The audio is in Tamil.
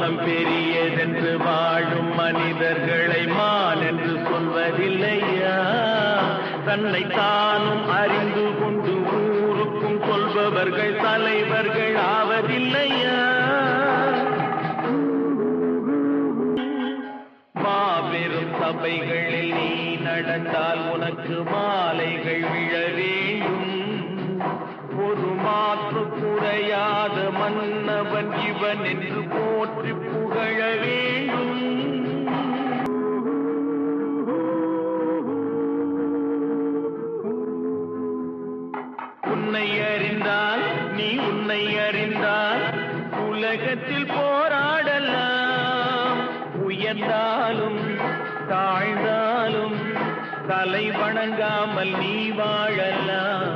மனம் பெரியதென்று வாழும் மனிதர்களை மான் என்று சொல்வதில்லையா? தன்னை தானும் அறிந்து கொண்டு ஊருக்கும் சொல்பவர்கள் தலைவர்கள் ஆவதில்லையா? மாபெரும் சபைகளில் நீ நடந்தால் உனக்கு மாலைகள் விழ வேண்டும். ஒரு மாற்று குறையாத மன்னவன் இவன் என்று போற்றி புகழ வேண்டும். உன்னை அறிந்தால் நீ உன்னை அறிந்தால் உலகத்தில் போராடலாம். உயர்ந்தாலும் தாழ்ந்தாலும் தலை வணங்காமல் நீ வாழலாம்.